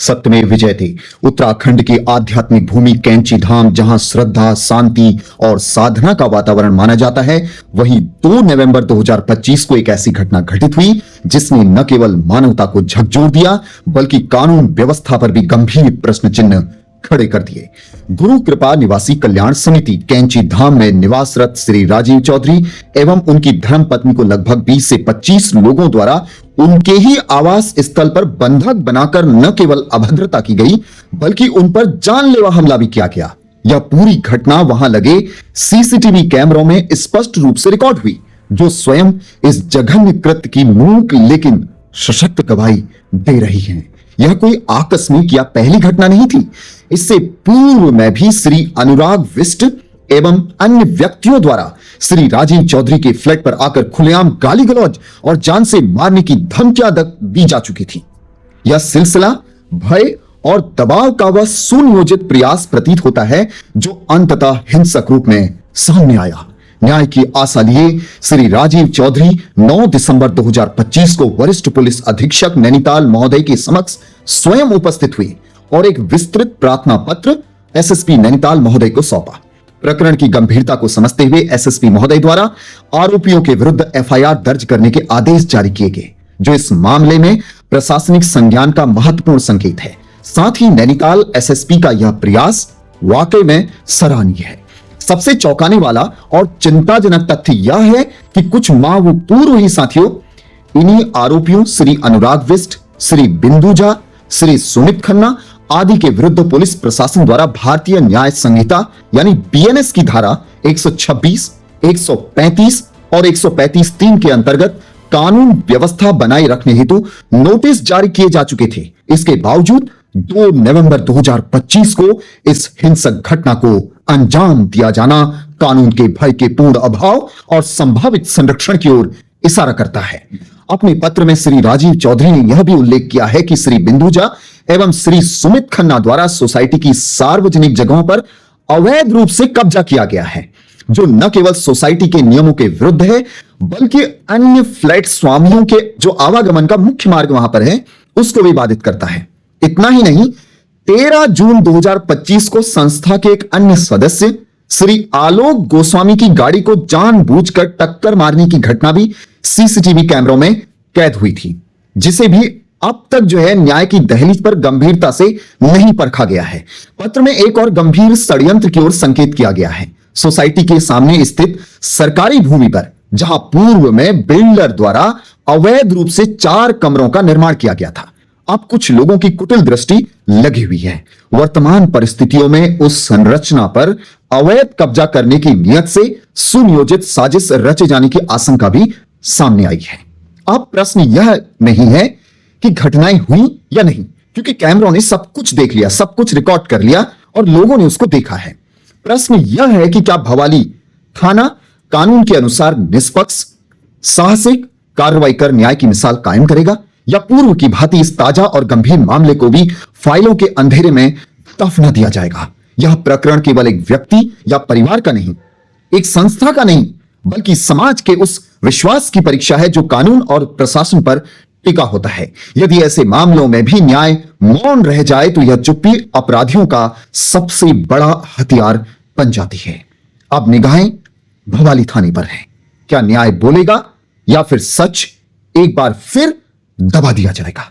सत्यमेव विजयते। उत्तराखंड की आध्यात्मिक भूमि कैंची धाम, जहां श्रद्धा, शांति और साधना का वातावरण माना जाता है, वहीं 2 नवंबर 2025 को एक ऐसी घटना घटित हुई जिसने न केवल मानवता को झकझोर दिया बल्कि कानून व्यवस्था पर भी गंभीर प्रश्न चिन्ह खड़े कर दिए। गुरु कृपा निवासी कल्याण समिति कैंची धाम में निवासरत श्री राजीव चौधरी एवं उनकी धर्मपत्नी को लगभग 20 से 25 लोगों द्वारा उनके ही आवास स्थल पर बंधक बनाकर न केवल अभद्रता की गई बल्कि उन पर जानलेवा हमला भी किया गया। यह पूरी घटना वहां लगे सीसीटीवी कैमरों में स्पष्ट रूप से रिकॉर्ड हुई, जो स्वयं इस जघन्य कृत्य की मूक लेकिन सशक्त गवाही दे रही हैं। यह कोई आकस्मिक या पहली घटना नहीं थी। इससे पूर्व में भी श्री अनुराग विष्ट एवं अन्य व्यक्तियों द्वारा श्री राजीव चौधरी के फ्लैट पर आकर खुलेआम गाली गलौज और जान से मारने की धमकियां दी जा चुकी थी। यह सिलसिला भय और दबाव का वह सुनियोजित प्रयास प्रतीत होता है जो अंततः हिंसक रूप में सामने आया। न्याय की आशा लिए श्री राजीव चौधरी 9 दिसंबर 2025 को वरिष्ठ पुलिस अधीक्षक नैनीताल महोदय के समक्ष स्वयं उपस्थित हुए और एक विस्तृत प्रार्थना पत्र एसएसपी नैनीताल महोदय को सौंपा। प्रकरण की गंभीरता को समझते हुए एसएसपी महोदय द्वारा आरोपियों के विरुद्ध एफआईआर दर्ज करने के आदेश जारी किए गए, जो इस मामले में प्रशासनिक संज्ञान का महत्वपूर्ण संकेत है। साथ ही नैनीताल एसएसपी का यह प्रयास वाकई में सराहनीय है। सबसे चौंकाने वाला और चिंताजनक तथ्य यह है कि कुछ माह पूर्व ही साथियों, इन्हीं आरोपियों श्री अनुराग विष्ट, श्री बिंदु झा, श्री सुमित खन्ना आदि के विरुद्ध पुलिस प्रशासन द्वारा भारतीय न्याय संहिता यानी बीएनएस की धारा 126, 135 और 135(3) के अंतर्गत कानून व्यवस्था बनाए रखने हेतु नोटिस जारी किए जा चुके थे। इसके बावजूद 2 नवंबर 2025 को इस हिंसक घटना को अंजाम दिया जाना कानून के भय के पूर्ण अभाव और संभावित संरक्षण की ओर इशारा करता है। अपने पत्र में श्री राजीव चौधरी ने यह भी उल्लेख किया है कि श्री बिंदु झा एवं श्री सुमित खन्ना द्वारा सोसाइटी की सार्वजनिक जगहों पर अवैध रूप से कब्जा किया गया है, जो न केवल सोसाइटी के नियमों के विरुद्ध है बल्कि अन्य फ्लैट स्वामियों के जो आवागमन का मुख्य मार्ग वहां पर है उसको भी बाधित करता है। इतना ही नहीं, 13 जून 2025 को संस्था के एक अन्य सदस्य श्री आलोक गोस्वामी की गाड़ी को जानबूझकर टक्कर मारने की घटना भी सीसीटीवी कैमरों में कैद हुई थी, जिसे भी अब तक न्याय की दहलीज पर गंभीरता से नहीं परखा गया है। पत्र में एक और गंभीर षड्यंत्र की ओर संकेत किया गया है। सोसाइटी के सामने स्थित सरकारी भूमि पर, जहां पूर्व में बिल्डर द्वारा अवैध रूप से 4 कमरों का निर्माण किया गया था, अब कुछ लोगों की कुटिल दृष्टि लगी हुई है। वर्तमान परिस्थितियों में उस संरचना पर अवैध कब्जा करने की नियत से सुनियोजित साजिश रचे जाने की आशंका भी सामने आई है। अब प्रश्न यह नहीं है कि घटनाएं हुई या नहीं, क्योंकि कैमरों ने सब कुछ देख लिया, सब कुछ रिकॉर्ड कर लिया और लोगों ने उसको देखा है। प्रश्न यह है कि क्या भवाली थाना कानून के अनुसार निष्पक्ष साहसिक कार्रवाई कर न्याय की मिसाल कायम करेगा, या पूर्व की भांति इस ताजा और गंभीर मामले को भी फाइलों के अंधेरे में दफना दिया जाएगा। यह प्रकरण केवल एक व्यक्ति या परिवार का नहीं, एक संस्था का नहीं, बल्कि समाज के उस विश्वास की परीक्षा है जो कानून और प्रशासन पर टिका होता है। यदि ऐसे मामलों में भी न्याय मौन रह जाए तो यह चुप्पी अपराधियों का सबसे बड़ा हथियार बन जाती है। अब निगाहें भवाली थाने पर हैं। क्या न्याय बोलेगा या फिर सच एक बार फिर दबा दिया जाएगा?